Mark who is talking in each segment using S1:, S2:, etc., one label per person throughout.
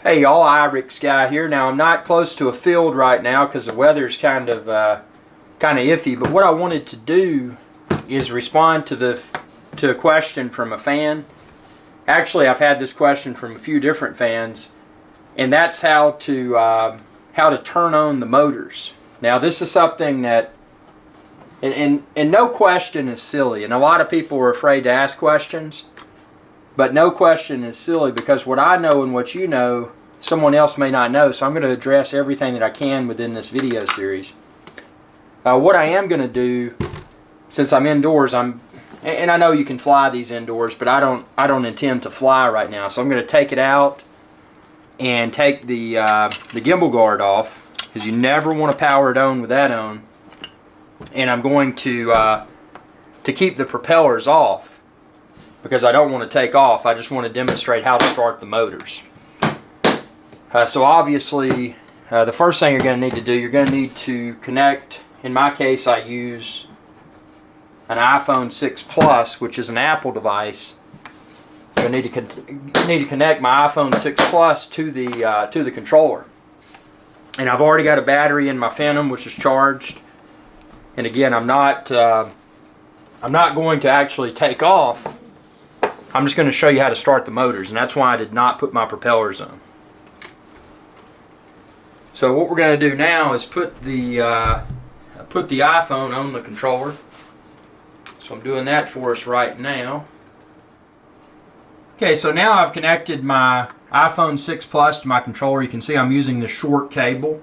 S1: Hey y'all, IrixGuy here. Now I'm not close to a field right now because the weather's kind of iffy. But what I wanted to do is respond to a question from a fan. Actually, I've had this question from a few different fans, and that's how to turn on the motors. Now this is something that, and no question is silly, and a lot of people are afraid to ask questions. But no question is silly because what I know and what you know, someone else may not know. So I'm going to address everything that I can within this video series. What I am going to do, since I'm indoors, and I know you can fly these indoors, but I don't intend to fly right now. So I'm going to take it out and take the gimbal guard off, because you never want to power it on with that on. And I'm going to keep the propellers off, because I don't want to take off. I just want to demonstrate how to start the motors. So obviously, the first thing you're going to need to do, you're going to need to connect. In my case, I use an iPhone 6 Plus, which is an Apple device. I need to connect my iPhone 6 Plus to the controller. And I've already got a battery in my Phantom, which is charged. And again, I'm not going to actually take off. I'm just going to show you how to start the motors, and that's why I did not put my propellers on. So what we're going to do now is put the iPhone on the controller. So I'm doing that for us right now. Okay, so now I've connected my iPhone 6 Plus to my controller. You can see I'm using the short cable.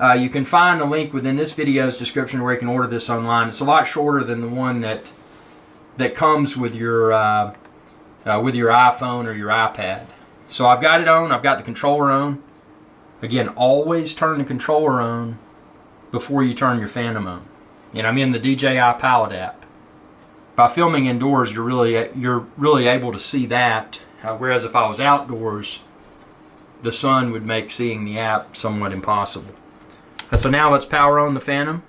S1: You can find a link within this video's description where you can order this online. It's a lot shorter than the one that comes with your iPhone or your iPad. So I've got it on, I've got the controller on. Again, always turn the controller on before you turn your Phantom on. And I'm in the DJI Pilot app. By filming indoors, you're really able to see that, whereas if I was outdoors, the sun would make seeing the app somewhat impossible. So now let's power on the Phantom.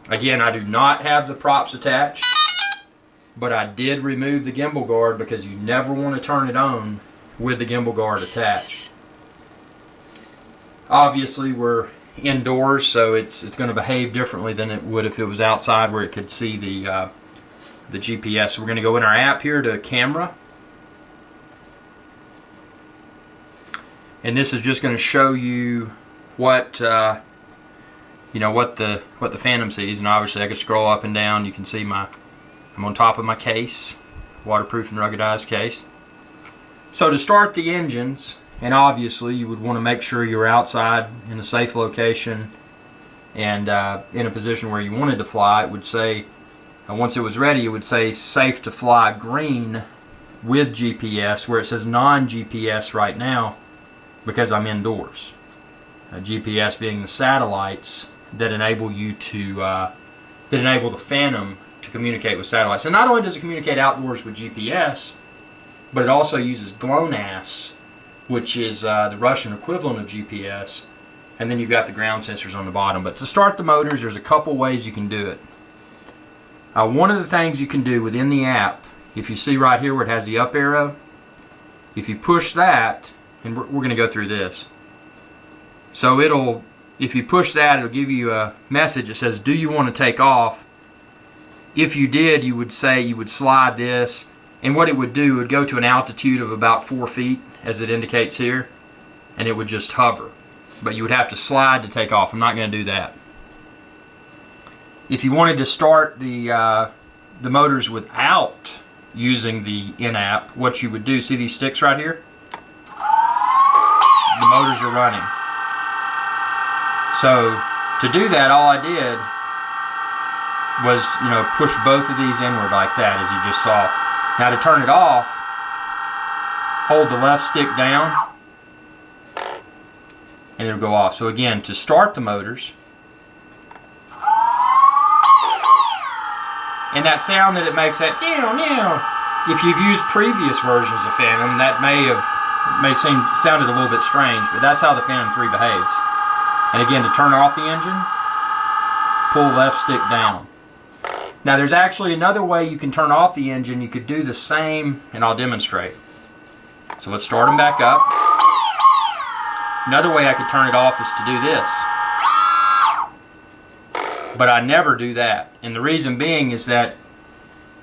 S1: Again, I do not have the props attached, but I did remove the gimbal guard because you never want to turn it on with the gimbal guard attached. Obviously we're indoors, so it's going to behave differently than it would if it was outside where it could see the GPS. So we're going to go in our app here to camera. And this is just going to show you what the Phantom sees, and obviously I can scroll up and down. You can see I'm on top of my case, waterproof and ruggedized case. So to start the engines, and obviously you would want to make sure you're outside in a safe location and in a position where you wanted to fly. It would say, once it was ready, it would say safe to fly green with GPS, where it says non-GPS right now because I'm indoors. GPS being the satellites that enable you to enable the Phantom to communicate with satellites. And not only does it communicate outdoors with GPS, but it also uses GLONASS, which is the Russian equivalent of GPS, and then you've got the ground sensors on the bottom. But to start the motors, there's a couple ways you can do it. One of the things you can do within the app, if you see right here where it has the up arrow, if you push that, and we're going to go through this. So if you push that, it'll give you a message that says, do you want to take off? If you did, you would say you would slide this, and what it would do, it would go to an altitude of about 4 feet, as it indicates here, and it would just hover. But you would have to slide to take off. I'm not going to do that. If you wanted to start the motors without using the in-app, what you would do, see these sticks right here? The motors are running. So to do that, all I did was, push both of these inward like that, as you just saw. Now to turn it off, hold the left stick down, and it'll go off. So again, to start the motors, and that sound that it makes, that if you've used previous versions of Phantom, that may sounded a little bit strange, but that's how the Phantom 3 behaves. And again, to turn off the engine, pull left stick down. Now there's actually another way you can turn off the engine. You could do the same, and I'll demonstrate. So let's start them back up. Another way I could turn it off is to do this. But I never do that. And the reason being is that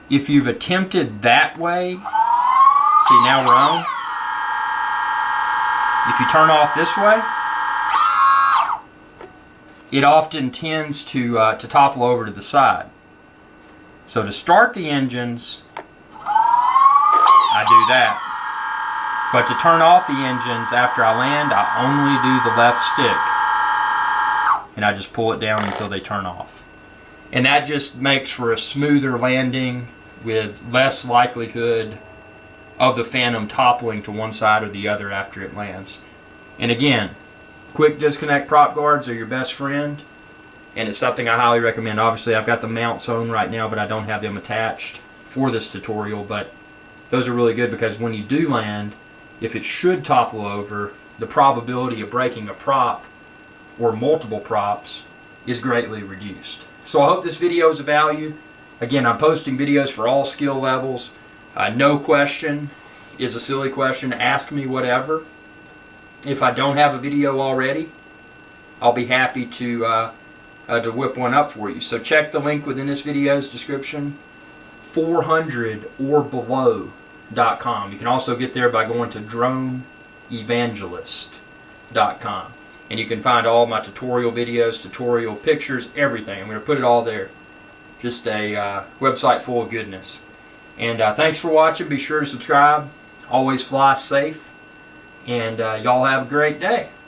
S1: if you've attempted that way, see, now we're on. If you turn off this way, it often tends to topple over to the side. So to start the engines, I do that. But to turn off the engines after I land, I only do the left stick. And I just pull it down until they turn off. And that just makes for a smoother landing with less likelihood of the Phantom toppling to one side or the other after it lands. And again, quick disconnect prop guards are your best friend, and it's something I highly recommend. Obviously, I've got the mounts on right now, but I don't have them attached for this tutorial. But those are really good because when you do land, if it should topple over, the probability of breaking a prop or multiple props is greatly reduced. So I hope this video is of value. Again, I'm posting videos for all skill levels. No question is a silly question. Ask me whatever. If I don't have a video already, I'll be happy to whip one up for you. So check the link within this video's description, 400orbelow.com. You can also get there by going to droneevangelist.com. And you can find all my tutorial videos, tutorial pictures, everything. I'm going to put it all there. Just a website full of goodness. And thanks for watching. Be sure to subscribe. Always fly safe. And y'all have a great day.